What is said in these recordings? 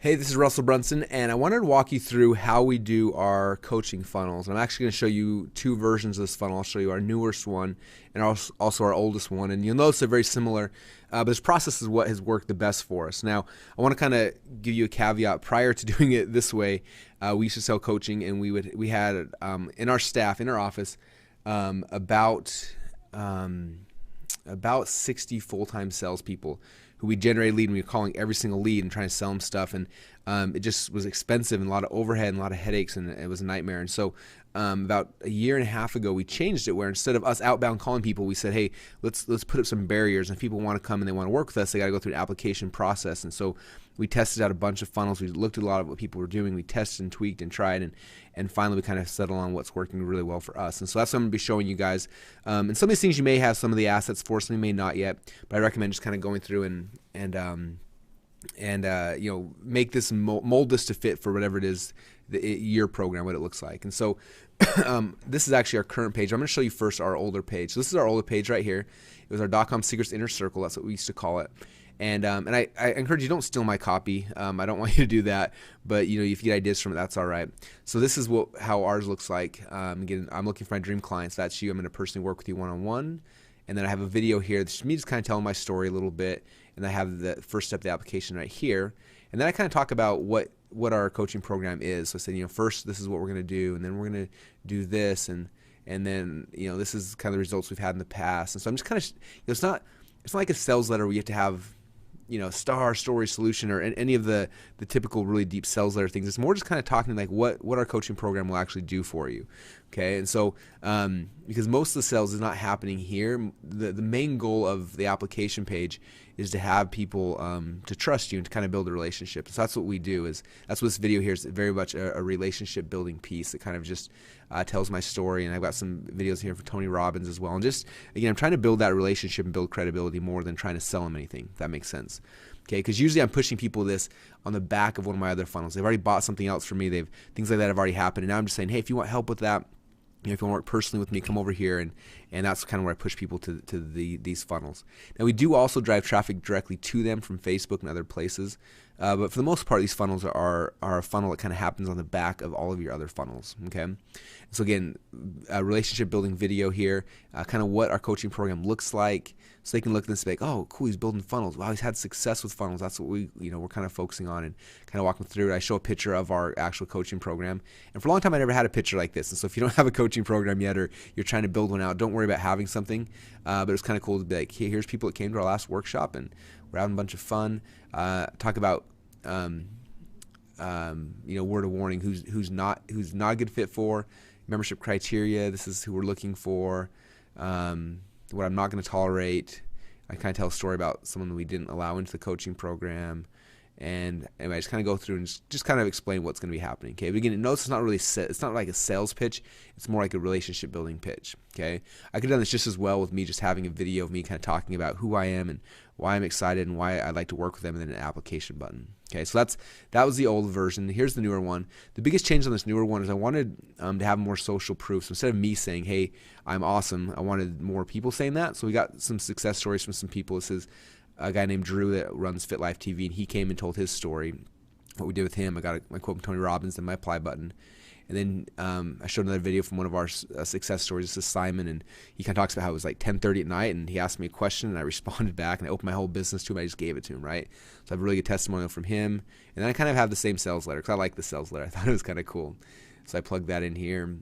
Hey, this is Russell Brunson, and I wanted to walk you through how we do our coaching funnels. And I'm actually going to show you two versions of this funnel. I'll show you our newest one and also our oldest one. And you'll notice they're very similar, but this process is what has worked the best for us. Now, I want to kind of give you a caveat. Prior to doing it this way, we used to sell coaching, and we had in our staff, in our office, about 60 full-time salespeople who we generated lead, and we were calling every single lead and trying to sell them stuff, and it just was expensive and a lot of overhead and a lot of headaches, and it was a nightmare. And so about a year and a half ago, we changed it where instead of us outbound calling people, we said, hey, let's put up some barriers, and if people want to come and they want to work with us, they got to go through an application process. And so we tested out a bunch of funnels. We looked at a lot of what people were doing. We tested and tweaked and tried, and finally we kind of settled on what's working really well for us. And so that's what I'm going to be showing you guys. And some of these things you may have some of the assets for, some you may not yet, but I recommend just kind of going through and make this, mold this to fit for whatever it is, your program, what it looks like. And so this is actually our current page. I'm going to show you first our older page. So this is our older page right here. It was our .com Secrets Inner Circle. That's what we used to call it. And I encourage you, don't steal my copy. I don't want you to do that, but if you get ideas from it, that's all right. So this is how ours looks like. Again, I'm looking for my dream clients. That's you. I'm going to personally work with you one-on-one. And then I have a video here. This is me just kind of telling my story a little bit. And I have the first step of the application right here. And then I kind of talk about what our coaching program is. So I said, first this is what we're going to do, and then we're going to do this, and then this is kind of the results we've had in the past. And so I'm just kind of, it's not like a sales letter where you have to have star, story, solution, or any of the typical really deep sales letter things. It's more just kind of talking like what our coaching program will actually do for you. Okay, and so because most of the sales is not happening here, the main goal of the application page is to have people to trust you and to kind of build a relationship. So that's what we do. That's what this video here is, very much a relationship building piece that kind of just tells my story. And I've got some videos here for Tony Robbins as well. And just, again, I'm trying to build that relationship and build credibility more than trying to sell them anything, if that makes sense. Okay, because usually I'm pushing people this on the back of one of my other funnels. They've already bought something else from me. Things like that have already happened. And now I'm just saying, hey, if you want help with that, if you want to work personally with me, come over here, and that's kind of where I push people to these funnels. Now, we do also drive traffic directly to them from Facebook and other places, but for the most part, these funnels are a funnel that kind of happens on the back of all of your other funnels. Okay, so again, a relationship building video here, kind of what our coaching program looks like, so they can look at this and be like, oh, cool, he's building funnels. Wow, he's had success with funnels. That's what we're kind of focusing on, and kind of walking through it. I show a picture of our actual coaching program, and for a long time I never had a picture like this. And so if you don't have a coaching program yet, or you're trying to build one out, don't worry about having something. But it's kind of cool to be like, hey, here's people that came to our last workshop, and we're having a bunch of fun. Talk about word of warning, who's not a good fit for membership criteria. This is who we're looking for. What I'm not going to tolerate. I kind of tell a story about someone that we didn't allow into the coaching program, and I just kind of go through and just kind of explain what's going to be happening. Okay, but again, notice it's not like a sales pitch. It's more like a relationship building pitch. Okay, I could have done this just as well with me just having a video of me kind of talking about who I am and why I'm excited and why I'd like to work with them, and then an application button. Okay, so that was the old version. Here's the newer one. The biggest change on this newer one is I wanted to have more social proof. So instead of me saying, hey, I'm awesome, I wanted more people saying that. So we got some success stories from some people. This is a guy named Drew that runs Fit Life TV, and he came and told his story, what we did with him. I got my quote from Tony Robbins and my apply button. And then I showed another video from one of our success stories. This is Simon, and he kind of talks about how it was like 10:30 at night, and he asked me a question, and I responded back, and I opened my whole business to him. I just gave it to him, right? So I have a really good testimonial from him. And then I kind of have the same sales letter, because I like the sales letter. I thought it was kind of cool. So I plugged that in here.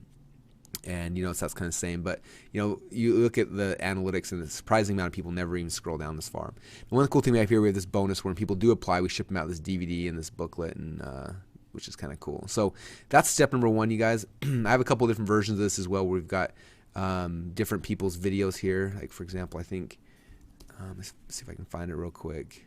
And so that's kind of the same, but you look at the analytics, and the surprising amount of people never even scroll down this far. And one of the cool things we have here, we have this bonus where when people do apply, we ship them out this DVD and this booklet, and which is kind of cool. So that's step number one, you guys. I have a couple of different versions of this as well, where we've got different people's videos here. Like, for example, I think let's see if I can find it real quick.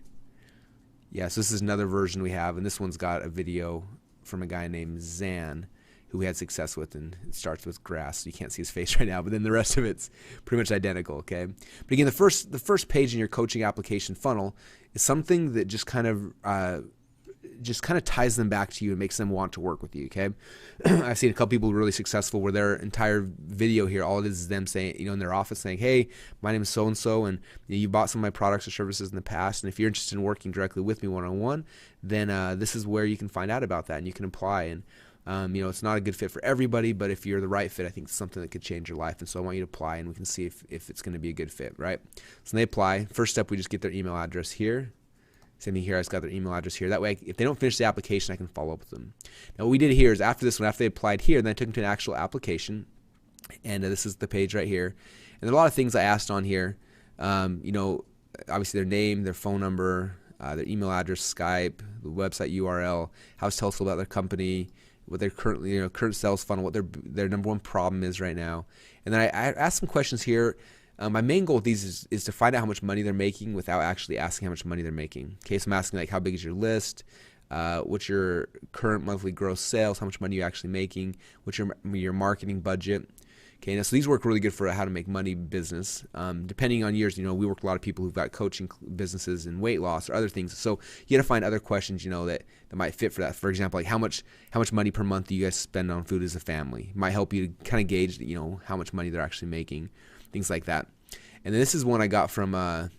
Yeah, so this is another version we have, and this one's got a video from a guy named Zan, who we had success with, and it starts with grass. So you can't see his face right now, but then the rest of it's pretty much identical. Okay, but again, the first page in your coaching application funnel is something that just kind of just kind of ties them back to you and makes them want to work with you. Okay. I've seen a couple people really successful where their entire video here, all it is them saying, in their office saying, hey, my name is so-and-so, and you bought some of my products or services in the past. And if you're interested in working directly with me one-on-one, then this is where you can find out about that and you can apply. And it's not a good fit for everybody, but if you're the right fit, I think it's something that could change your life. And so I want you to apply, and we can see if it's going to be a good fit, right? So they apply. First step, we just get their email address here. Same thing here. I just got their email address here. That way, if they don't finish the application, I can follow up with them. Now, what we did here is after this one, after they applied here, then I took them to an actual application, and this is the page right here. And there are a lot of things I asked on here. Obviously their name, their phone number, their email address, Skype, the website URL, how to tell us about their company, what their current sales funnel, what their number one problem is right now. And then I asked some questions here. My main goal with these is to find out how much money they're making without actually asking how much money they're making. Okay, so I'm asking like, how big is your list? What's your current monthly gross sales? How much money are you actually making? What's your marketing budget? Okay, now so these work really good for how to make money business. Depending on years, we work with a lot of people who've got coaching businesses and weight loss or other things. So you got to find other questions, that might fit for that. For example, like how much money per month do you guys spend on food as a family? It might help you to kind of gauge, how much money they're actually making, things like that. And then this is one I got from a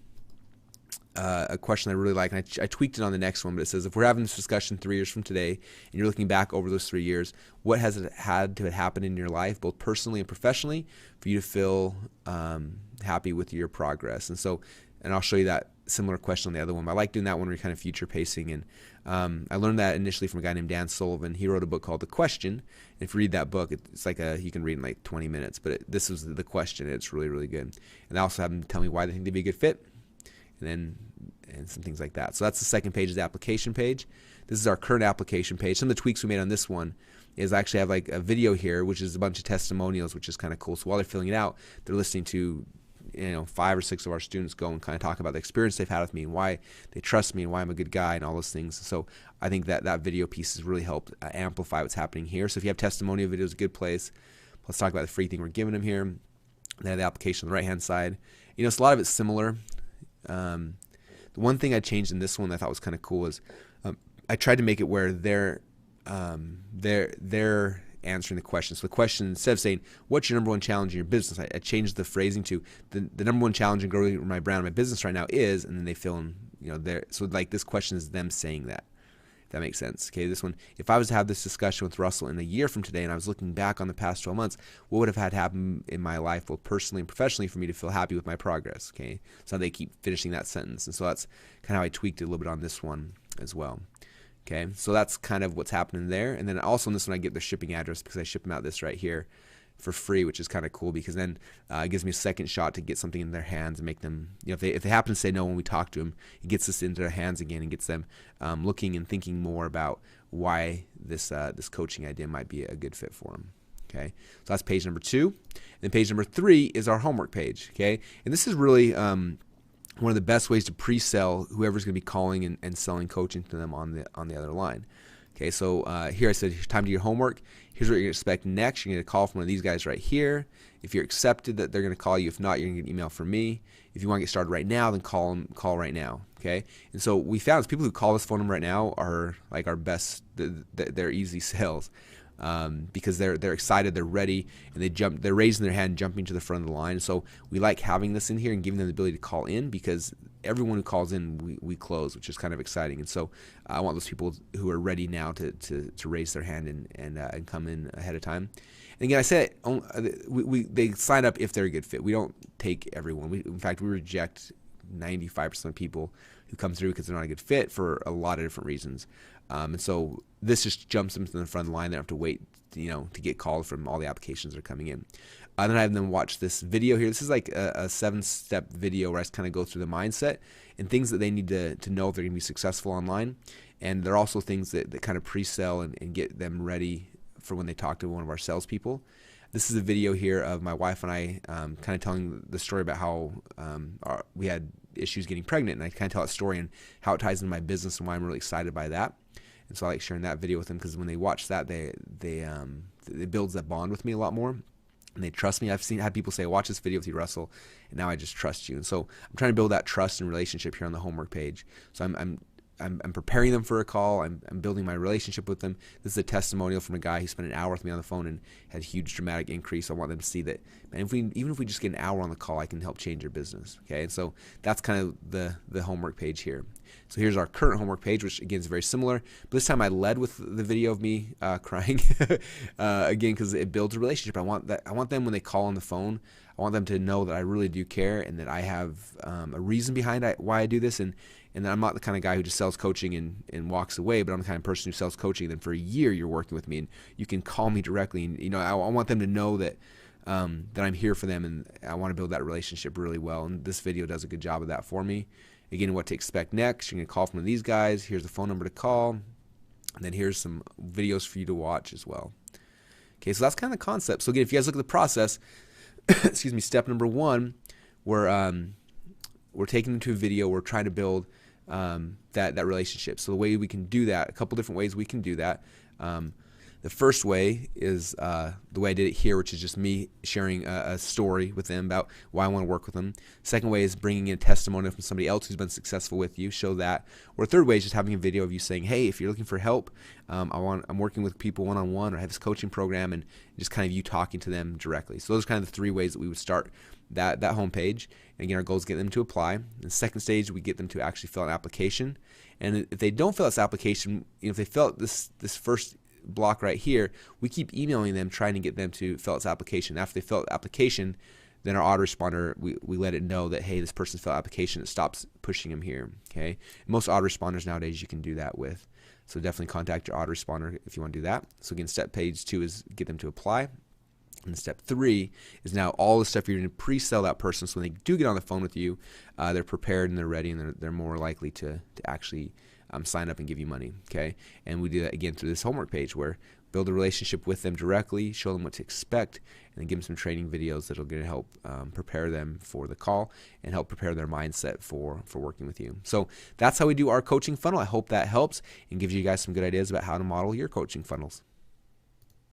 question I really like, and I tweaked it on the next one, but it says, if we're having this discussion 3 years from today, and you're looking back over those 3 years, what has it had to happen in your life, both personally and professionally, for you to feel happy with your progress? And I'll show you that similar question on the other one. But I like doing that one where you're kind of future pacing. And I learned that initially from a guy named Dan Sullivan. He wrote a book called The Question. And if you read that book, it's like you can read in like 20 minutes. But this was The Question. It's really, really good. And I also have them tell me why they think they'd be a good fit, and some things like that. So that's the second page, is the application page. This is our current application page. Some of the tweaks we made on this one is I actually have like a video here, which is a bunch of testimonials, which is kind of cool. So while they're filling it out, they're listening to 5 or 6 of our students go and kind of talk about the experience they've had with me and why they trust me and why I'm a good guy and all those things. So I think that video piece has really helped amplify what's happening here. So if you have testimonial videos, a good place. Let's talk about the free thing we're giving them here. They have the application on the right-hand side. So a lot of it's similar. The one thing I changed in this one that I thought was kind of cool is I tried to make it where they're answering the question. So the question, instead of saying, what's your number one challenge in your business, I changed the phrasing to the number one challenge in growing my brand, my business right now is, and then they fill in, there. So like this question is them saying that, if that makes sense. Okay, this one, if I was to have this discussion with Russell in a year from today and I was looking back on the past 12 months, what would have had happen in my life, both personally and professionally, for me to feel happy with my progress? Okay, so they keep finishing that sentence. And so that's kind of how I tweaked it a little bit on this one as well. Okay, so that's kind of what's happening there. And then also in this one, I get their shipping address because I ship them out this right here for free, which is kind of cool because then it gives me a second shot to get something in their hands and make them, if they happen to say no when we talk to them, it gets us into their hands again and gets them looking and thinking more about why this coaching idea might be a good fit for them. Okay, so that's page number 2. And then page number 3 is our homework page. Okay, and this is really one of the best ways to pre-sell whoever's going to be calling and selling coaching to them on the other line. Okay, so here I said, time to do your homework. Here's what you're going to expect next. You're going to call from one of these guys right here. If you're accepted, that they're going to call you. If not, you're going to get an email from me. If you want to get started right now, then call right now. Okay, and so we found is people who call this phone number right now are like our best. They're easy sales. Because they're excited, they're ready, and they're raising their hand, jumping to the front of the line. So we like having this in here and giving them the ability to call in, because everyone who calls in, we close, which is kind of exciting. And so I want those people who are ready now to raise their hand and come in ahead of time. And again, I said they sign up if they're a good fit. We don't take everyone. In fact, we reject 95% of people who come through because they're not a good fit for a lot of different reasons. And so this just jumps them to the front of the line. They don't have to wait, to get called from all the applications that are coming in. Then I have them watch this video here. This is like a 7-step video where I just kind of go through the mindset and things that they need to know if they're going to be successful online. And there are also things that kind of pre-sell and get them ready for when they talk to one of our salespeople. This is a video here of my wife and I kind of telling the story about how we had issues getting pregnant, and I kind of tell that story and how it ties into my business and why I'm really excited by that. And so I like sharing that video with them, because when they watch that, it builds that bond with me a lot more, and they trust me. I've had people say, "Watch this video with you, Russell," and now I just trust you. And so I'm trying to build that trust and relationship here on the homework page. So I'm I'm preparing them for a call. I'm building my relationship with them. This is a testimonial from a guy who spent an hour with me on the phone and had a huge dramatic increase. I want them to see that, man, even if we just get an hour on the call, I can help change your business. Okay, and so that's kind of the homework page here. So here's our current homework page, which again is very similar. But this time I led with the video of me crying again, because it builds a relationship. I want them when they call on the phone, I want them to know that I really do care and that I have a reason behind why I do this, and that I'm not the kind of guy who just sells coaching and walks away, but I'm the kind of person who sells coaching. And then for a year you're working with me and you can call me directly, and I want them to know that that I'm here for them, and I want to build that relationship really well. And this video does a good job of that for me. Again, what to expect next: you're gonna call from one of these guys. Here's the phone number to call, and then here's some videos for you to watch as well. Okay, so that's kind of the concept. So again, if you guys look at the process, excuse me, step number one, we're taking them to a video. We're trying to build that relationship. So the way we can do that, a couple different ways we can do that. The first way is the way I did it here, which is just me sharing a story with them about why I want to work with them. Second way is bringing in a testimonial from somebody else who's been successful with you, show that. Or third way is just having a video of you saying, hey, if you're looking for help, I'm working with people one-on-one, or I have this coaching program, and just kind of you talking to them directly. So those are kind of the three ways that we would start that homepage. And again, our goal is to get them to apply. In the second stage, we get them to actually fill out an application. And if they don't fill out this application, if they fill out this first block right here, we keep emailing them trying to get them to fill out this application. After they fill out the application, then our autoresponder, we let it know that, hey, this person's filled out application. It stops pushing them here. Okay, and most autoresponders nowadays you can do that with. So definitely contact your autoresponder if you want to do that. So again, step page 2 is get them to apply. And step 3 is now all the stuff you're going to pre-sell that person, so when they do get on the phone with you, they're prepared and they're ready, and they're more likely to actually sign up and give you money. Okay, and we do that again through this homework page, where build a relationship with them directly, show them what to expect, and then give them some training videos that are going to help prepare them for the call and help prepare their mindset for working with you. So that's how we do our coaching funnel. I hope that helps and gives you guys some good ideas about how to model your coaching funnels.